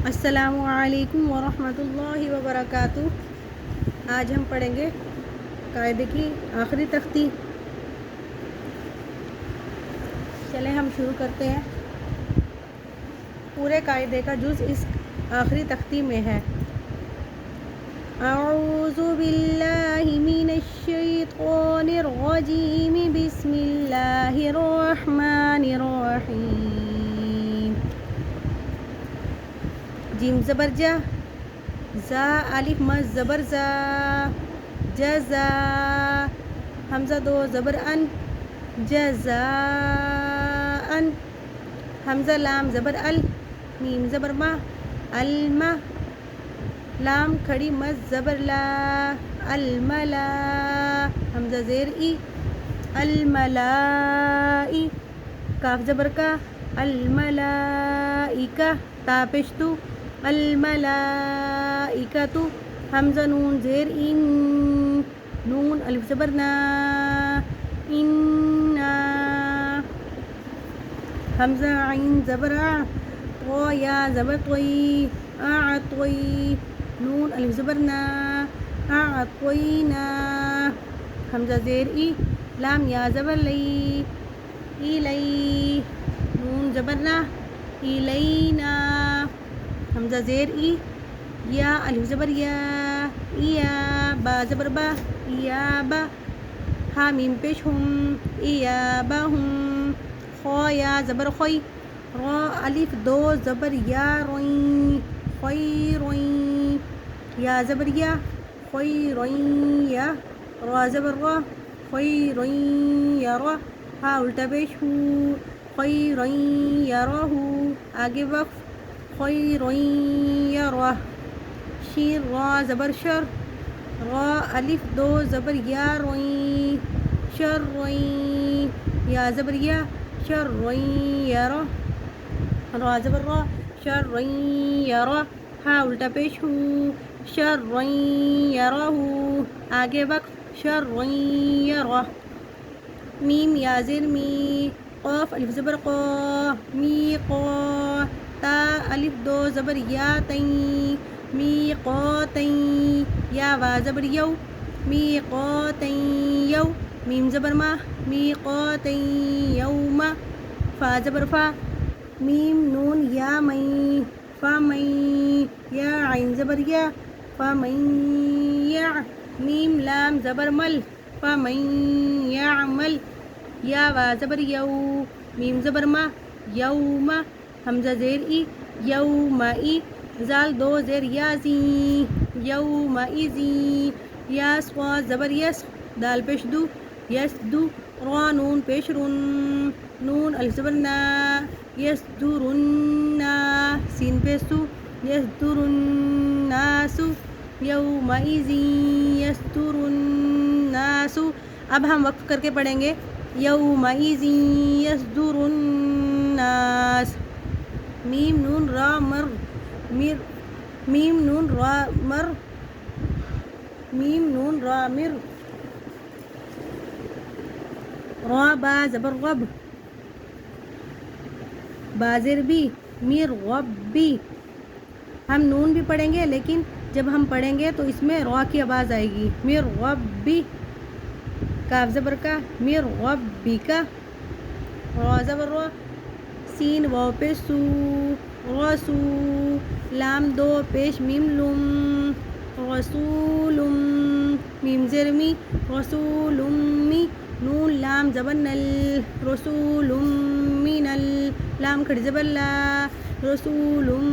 السلام علیکم ورحمۃ اللہ وبرکاتہ۔ آج ہم پڑھیں گے قاعدے کی آخری تختی۔ چلیں ہم شروع کرتے ہیں۔ پورے قاعدے کا جز اس آخری تختی میں ہے۔ اعوذ باللہ من الشیطان الرجیم، بسم اللہ الرحمن الرحیم۔ جیم زبر جا، زا الف مد زبر زا، جزا، حمزہ دو زبر ان، جزاء، حمزہ لام زبر ال، میم زبر ما، الما، لام کھڑی مد زبر لا، الملا، حمزہ زیر ای، الملائی، کاف زبر کا، الملائکہ، تا پیش تو، الملائکۃ، حمزہ نون زیر ان، نون الف زبر نا، انا، حمزہ عین زبر ع، طا یا زبر طوی، اعطوی، نون الف زبر نا، اعطینا، حمزہ زیر ای، لام یا زبر لی، الی، نون زبر نا، الینا، حمزہ زیر ای، یا الف زبر یا، ایا، با زبر با، ایابا، ہا میم پیش ہم، ایابہم، خا یا زبر خوی، را الف دو زبر یا روین، خیروین، یا زبر یا، خیروین یا، را زبر را، خیروین یرا، ہا الٹا پیش ہو، خیروین یراہ، آگے وقف، خیروین یراہ، شین را زبر شر، را الف دو زبر یا روین، شروین، یا زبر یا، شروین یرا، را زبر را، شروین یرا، ہا الٹا پیش ہو، شروین یراہ، آگے وقف، شروین یرا، میم یا زیر می، قاف الف زبر قا، می قا، تا الف دو زبر یا تین، می قاتین، یا وا زبر یو، می قاتین یو، میم زبر ما، می قاتین یوم، فا زبر فا، میم نون یا مین، فا مین، یا عین زبر یا، فا مین یا، میم لام زبر مل، فا مین یعمل، یا وا زبر یو، میم زبر ما، یوم، حمزہ زیر ای، یومئی، زال دو زیر یا زین، یومئذین، یا صاد زبر یس، دال پیش دو، یس دو، را نون پیش رن، نون الف زبر نا، یس درنا، سین پیش سو، یس درناس، یومئذین یصدر الناس۔ اب ہم وقف کر کے پڑھیں گے، یومئذین یصدر الناس، میم نون را مر، میم نون را مر، میم نون را مر، را با زبر غب، بازر بھی، میر غبی، ہم نون بھی پڑھیں گے لیکن جب ہم پڑھیں گے تو اس میں را کی آواز آئے گی، میر غبی، کاف زبر کا، میر غبی کا، را زبر را، سین واو پیش سو، رسو، لام دو پیش میم لم، رسولم، میم زیر می، رسولم می، نون لام زبر نل، رسولم من لام کھڑی زبر لا، رسولم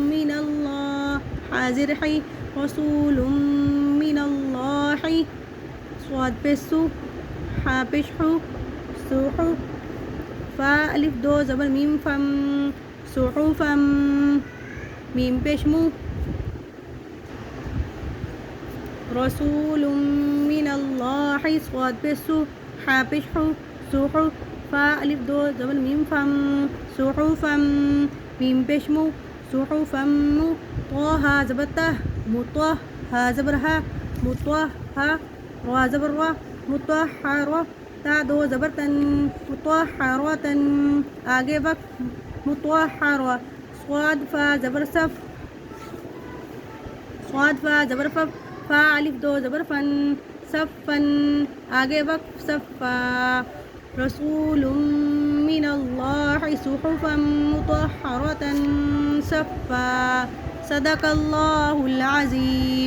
من اللہ، حاضر حی، رسولم من اللہ، صاد پیش سو، حا پیش حو، سوحو، فا الف دو زبر میم فم، صحفم، میم پیش مو، رسول من اللہ، صاد پیش سو، حا پیش حو، سوحو، فا الف دو زبر میم فم، صحفم، میم پیش مو، صحفم، طہ زبر تہ، مطہ، ہا زبر ہا، مطہا، را زبر را، مطہرہ، تا دو زبر تن، مطہرۃ، آگے وقف، مطہرہ، صاد فا زبر صف، صاد فا زبر فا الف دو زبر فن صفن آگے وقف صفا رسول من اللہ صحفا مطہرة صفا صدق اللہ العظیم.